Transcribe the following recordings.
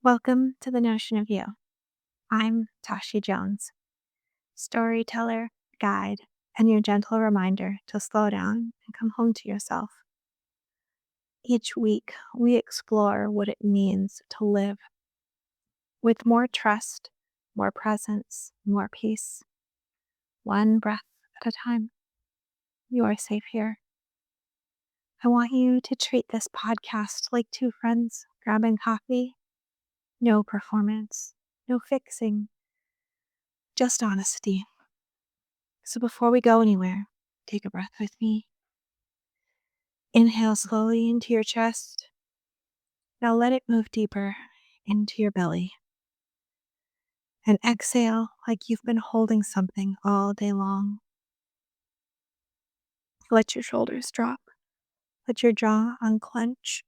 Welcome to the Notion of You. I'm Tashi Jones, storyteller, guide, and your gentle reminder to slow down and come home to yourself. Each week, we explore what it means to live with more trust, more presence, more peace, one breath at a time. You are safe here. I want you to treat this podcast like two friends grabbing coffee. No performance, no fixing, just honesty. So before we go anywhere, take a breath with me. Inhale slowly into your chest. Now let it move deeper into your belly. And exhale like you've been holding something all day long. Let your shoulders drop. Let your jaw unclench.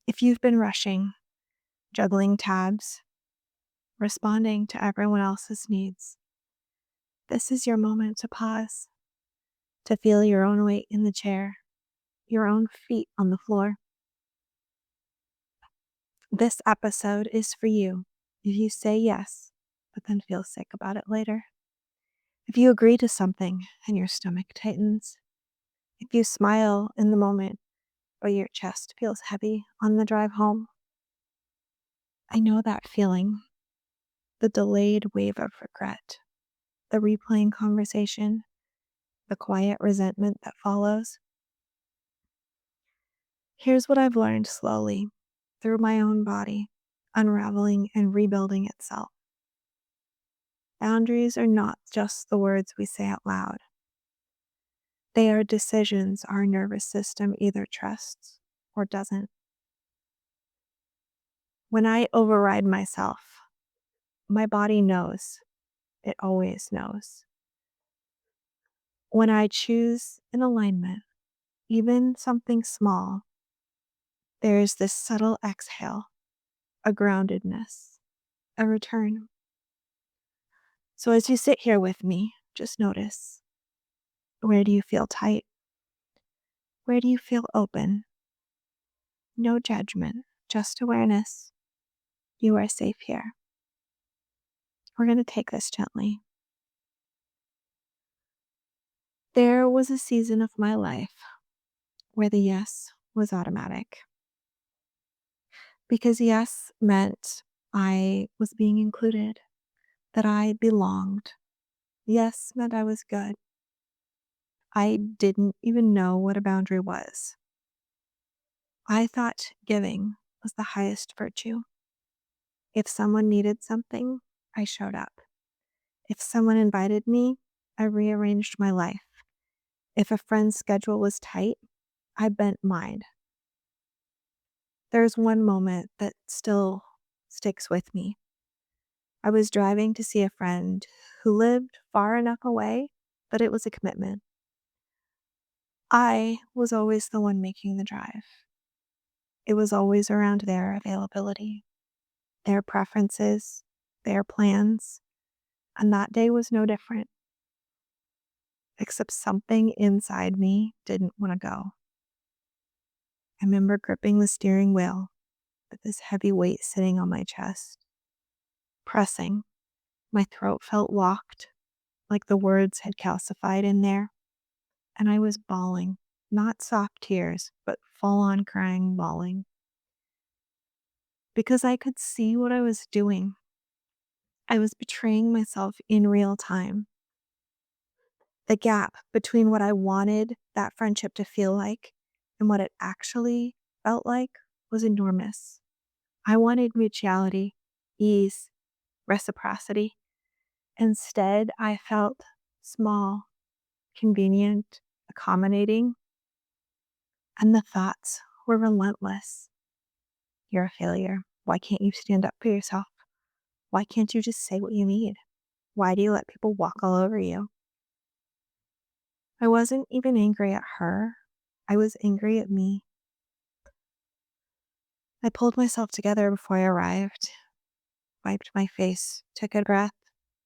If you've been rushing, juggling tabs, responding to everyone else's needs, this is your moment to pause, to feel your own weight in the chair, your own feet on the floor. This episode is for you if you say yes, but then feel sick about it later. If you agree to something and your stomach tightens. If you smile in the moment, but your chest feels heavy on the drive home. I know that feeling, the delayed wave of regret, the replaying conversation, the quiet resentment that follows. Here's what I've learned slowly through my own body, unraveling and rebuilding itself. Boundaries are not just the words we say out loud. They are decisions our nervous system either trusts or doesn't. When I override myself, my body knows. It always knows. When I choose an alignment, even something small, there is this subtle exhale, a groundedness, a return. So as you sit here with me, just notice, where do you feel tight? Where do you feel open? No judgment, just awareness. You are safe here. We're going to take this gently. There was a season of my life where the yes was automatic. Because yes meant I was being included, that I belonged. Yes meant I was good. I didn't even know what a boundary was. I thought giving was the highest virtue. If someone needed something, I showed up. If someone invited me, I rearranged my life. If a friend's schedule was tight, I bent mine. There's one moment that still sticks with me. I was driving to see a friend who lived far enough away that it was a commitment. I was always the one making the drive. It was always around their availability, their preferences, their plans, and that day was no different. Except something inside me didn't want to go. I remember gripping the steering wheel with this heavy weight sitting on my chest, pressing. My throat felt locked, like the words had calcified in there, and I was bawling, not soft tears, but full-on crying, bawling. Because I could see what I was doing. I was betraying myself in real time. The gap between what I wanted that friendship to feel like and what it actually felt like was enormous. I wanted mutuality, ease, reciprocity. Instead, I felt small, convenient, accommodating, and the thoughts were relentless. You're a failure. Why can't you stand up for yourself? Why can't you just say what you need? Why do you let people walk all over you? I wasn't even angry at her. I was angry at me. I pulled myself together before I arrived, wiped my face, took a breath,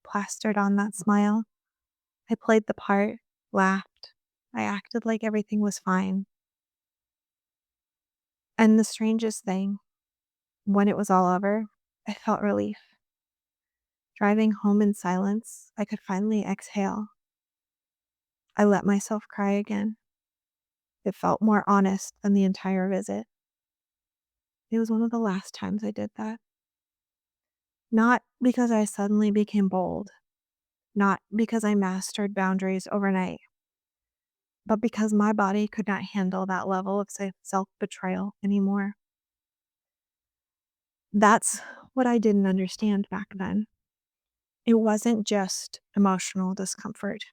plastered on that smile. I played the part, laughed. I acted like everything was fine. And the strangest thing, When it was all over, I felt relief. Driving home in silence, I could finally exhale. I let myself cry again. It felt more honest than the entire visit. It was one of the last times I did that. Not because I suddenly became bold, not because I mastered boundaries overnight, but because my body could not handle that level of self betrayal anymore. That's what I didn't understand back then. It wasn't just emotional discomfort,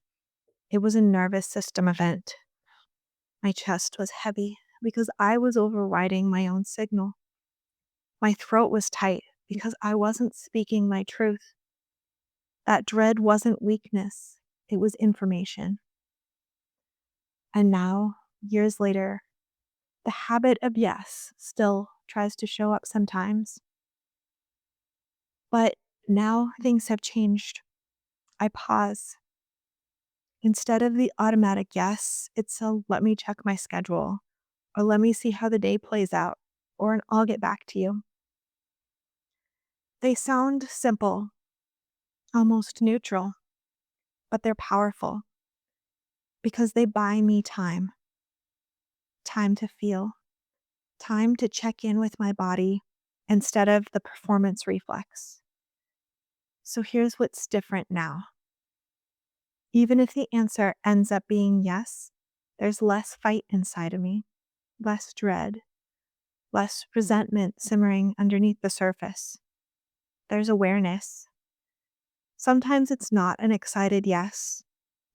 it was a nervous system event. My chest was heavy because I was overriding my own signal. My throat was tight because I wasn't speaking my truth. That dread wasn't weakness, it was information. And now, years later, the habit of yes still tries to show up sometimes. But now things have changed. I pause. Instead of the automatic yes, it's a let me check my schedule, or let me see how the day plays out, or an I'll get back to you. They sound simple, almost neutral, but they're powerful because they buy me time to feel, time to check in with my body instead of the performance reflex. So here's what's different now. Even if the answer ends up being yes, there's less fight inside of me, less dread, less resentment simmering underneath the surface. There's awareness. Sometimes it's not an excited yes,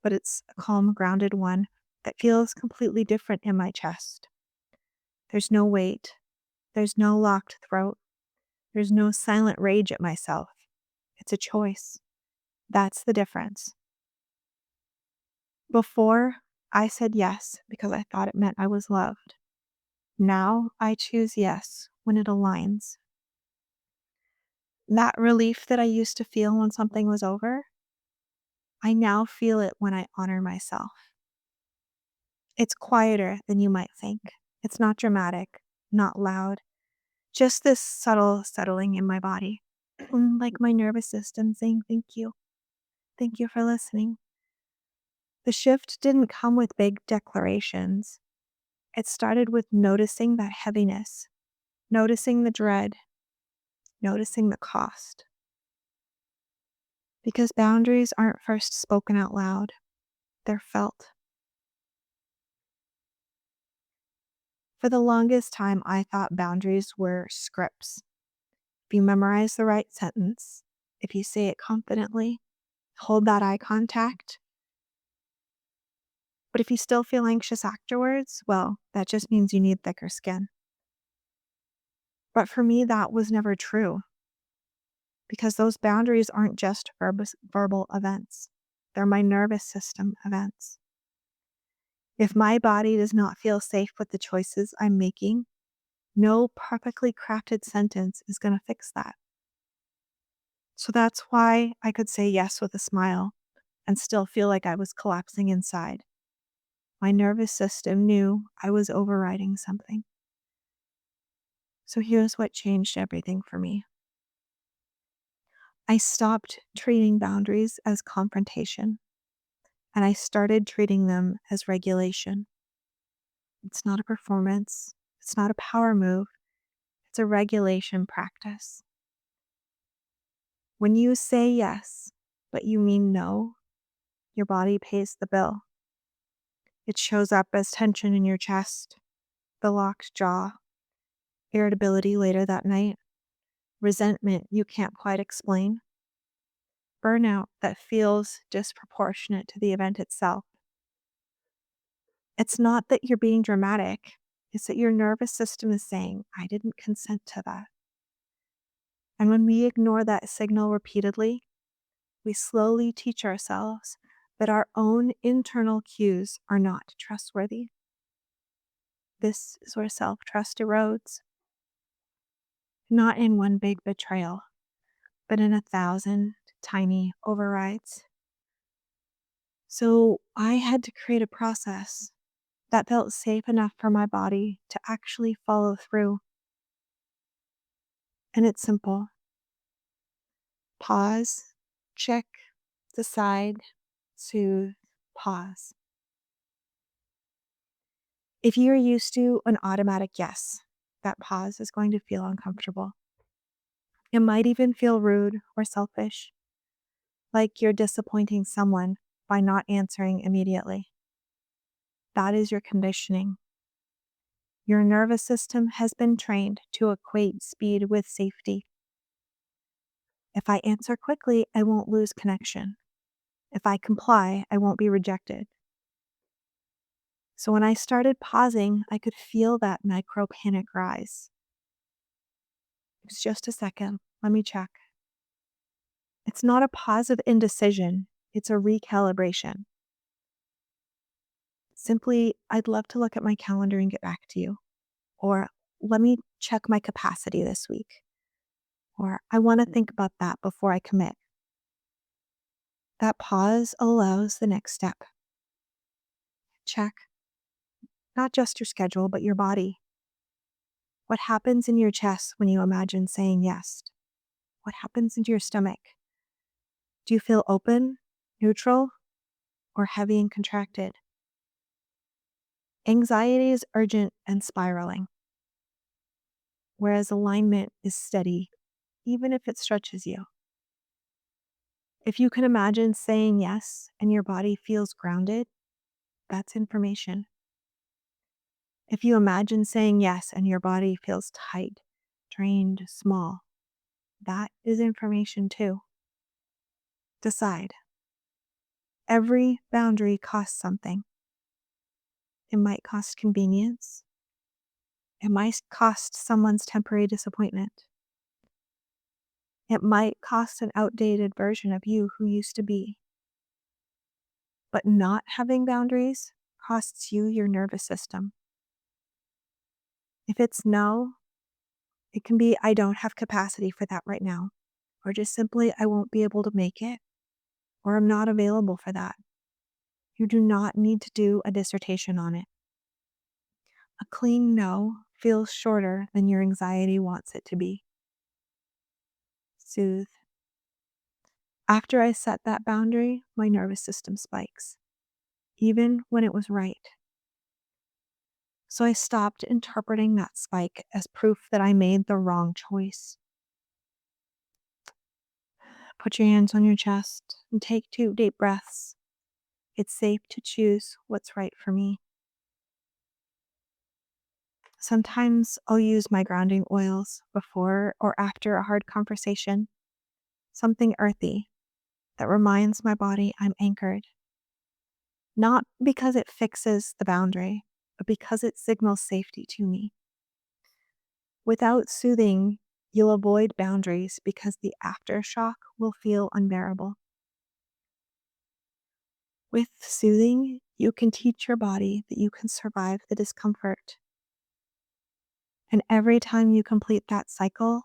but it's a calm, grounded one that feels completely different in my chest. There's no weight. There's no locked throat. There's no silent rage at myself. It's a choice. That's the difference. Before, I said yes because I thought it meant I was loved. Now, I choose yes when it aligns. That relief that I used to feel when something was over, I now feel it when I honor myself. It's quieter than you might think. It's not dramatic, not loud, just this subtle settling in my body. Like my nervous system saying, thank you. Thank you for listening. The shift didn't come with big declarations. It started with noticing that heaviness, noticing the dread, noticing the cost. Because boundaries aren't first spoken out loud, they're felt. For the longest time, I thought boundaries were scripts. If you memorize the right sentence, if you say it confidently, hold that eye contact. But if you still feel anxious afterwards, well, that just means you need thicker skin. But for me, that was never true because those boundaries aren't just verbal events, they're my nervous system events. If my body does not feel safe with the choices I'm making, no perfectly crafted sentence is going to fix that. So that's why I could say yes with a smile and still feel like I was collapsing inside. My nervous system knew I was overriding something. So here's what changed everything for me. I stopped treating boundaries as confrontation, and I started treating them as regulation. It's not a performance, it's not a power move, it's a regulation practice. When you say yes, but you mean no, your body pays the bill. It shows up as tension in your chest, the locked jaw, irritability later that night, resentment you can't quite explain, burnout that feels disproportionate to the event itself. It's not that you're being dramatic, it's that your nervous system is saying, I didn't consent to that. And when we ignore that signal repeatedly, we slowly teach ourselves that our own internal cues are not trustworthy. This is where self trust erodes. Not in one big betrayal, but in 1,000 tiny overrides. So I had to create a process that felt safe enough for my body to actually follow through. And it's simple. Pause, check, decide, soothe, pause. If you're used to an automatic yes, that pause is going to feel uncomfortable. It might even feel rude or selfish, like you're disappointing someone by not answering immediately. That is your conditioning. Your nervous system has been trained to equate speed with safety. If I answer quickly, I won't lose connection. If I comply, I won't be rejected. So when I started pausing, I could feel that micro panic rise. It's just a second. Let me check. It's not a pause of indecision, it's a recalibration. Simply, I'd love to look at my calendar and get back to you. Or let me check my capacity this week. Or I want to think about that before I commit. That pause allows the next step. Check not just your schedule, but your body. What happens in your chest when you imagine saying yes? What happens into your stomach? Do you feel open, neutral, or heavy and contracted? Anxiety is urgent and spiraling, whereas alignment is steady, even if it stretches you. If you can imagine saying yes and your body feels grounded, that's information. If you imagine saying yes and your body feels tight, drained, small, that is information too. Decide. Every boundary costs something. It might cost convenience. It might cost someone's temporary disappointment. It might cost an outdated version of you who used to be. But not having boundaries costs you your nervous system. If it's no, it can be I don't have capacity for that right now, or just simply I won't be able to make it, or I'm not available for that. You do not need to do a dissertation on it. A clean no feels shorter than your anxiety wants it to be. Soothe. After I set that boundary, my nervous system spikes, even when it was right. So I stopped interpreting that spike as proof that I made the wrong choice. Put your hands on your chest and take 2 deep breaths. It's safe to choose what's right for me. Sometimes I'll use my grounding oils before or after a hard conversation, something earthy that reminds my body I'm anchored. Not because it fixes the boundary, but because it signals safety to me. Without soothing, you'll avoid boundaries because the aftershock will feel unbearable. With soothing, you can teach your body that you can survive the discomfort. And every time you complete that cycle,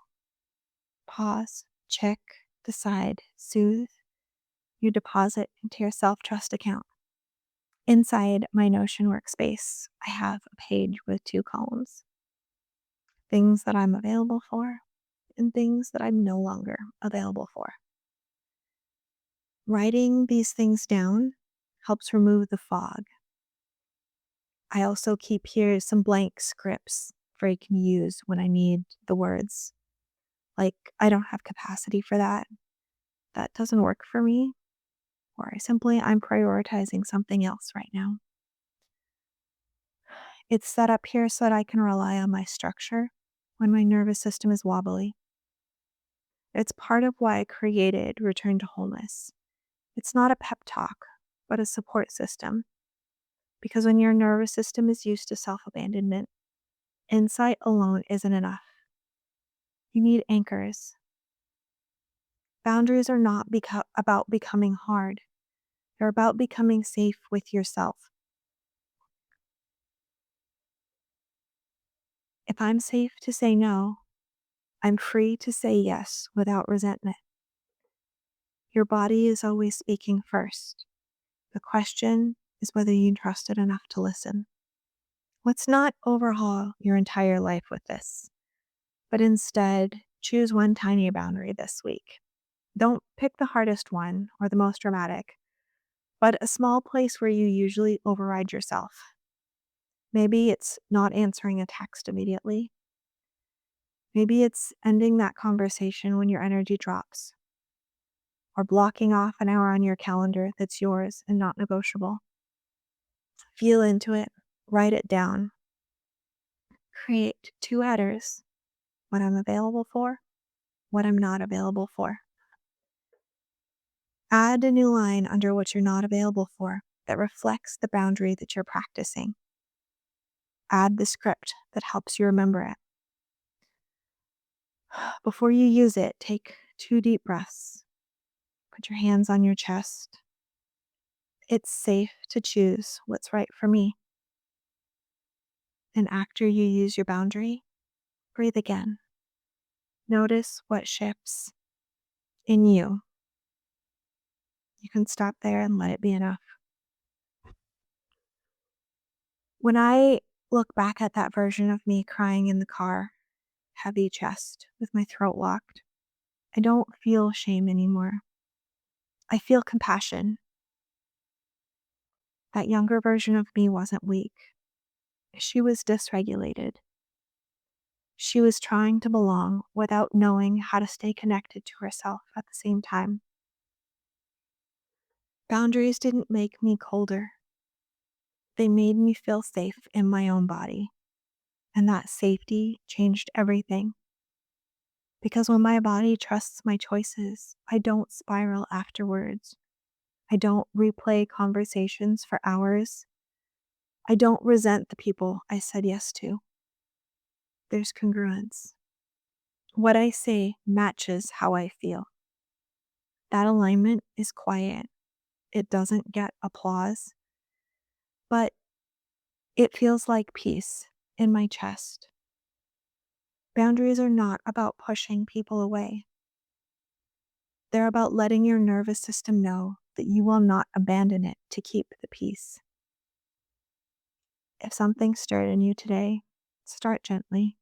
pause, check, decide, soothe, you deposit into your self trust account. Inside my Notion workspace, I have a page with 2 columns: things that I'm available for and things that I'm no longer available for. Writing these things down helps remove the fog. I also keep here some blank scripts for I can use when I need the words. Like, I don't have capacity for that. That doesn't work for me. Or I'm prioritizing something else right now. It's set up here so that I can rely on my structure when my nervous system is wobbly. It's part of why I created Return to Wholeness. It's not a pep talk, but a support system. Because when your nervous system is used to self abandonment, insight alone isn't enough. You need anchors. Boundaries are not about becoming hard, they're about becoming safe with yourself. If I'm safe to say no, I'm free to say yes without resentment. Your body is always speaking first. The question is whether you trust it enough to listen. Let's not overhaul your entire life with this, but instead Choose one tiny boundary this week. Don't pick the hardest one or the most dramatic, but a small place where you usually override yourself. Maybe it's not answering a text immediately. Maybe it's ending that conversation when your energy drops, or blocking off an hour on your calendar that's yours and not negotiable. Feel into it, write it down, create two headers: what I'm available for, what I'm not available for. Add a new line under what you're not available for that reflects the boundary that you're practicing. Add the script that helps you remember it. Before you use it, take 2 deep breaths. Put your hands on your chest. It's safe to choose what's right for me. And after you use your boundary, breathe again. Notice what shifts in you. You can stop there and let it be enough. When I look back at that version of me crying in the car, heavy chest with my throat locked, I don't feel shame anymore. I feel compassion. That younger version of me wasn't weak. She was dysregulated. She was trying to belong without knowing how to stay connected to herself at the same time. Boundaries didn't make me colder. They made me feel safe in my own body. And that safety changed everything. Because when my body trusts my choices, I don't spiral afterwards. I don't replay conversations for hours. I don't resent the people I said yes to. There's congruence. What I say matches how I feel. That alignment is quiet. It doesn't get applause, but it feels like peace in my chest. Boundaries are not about pushing people away. They're about letting your nervous system know that you will not abandon it to keep the peace. If something stirred in you today, start gently.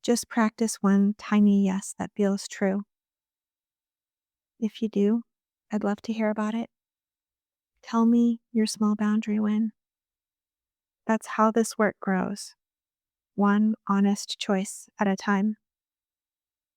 Just practice one tiny yes that feels true. If you do, I'd love to hear about it. Tell me your small boundary win. That's how this work grows, one honest choice at a time.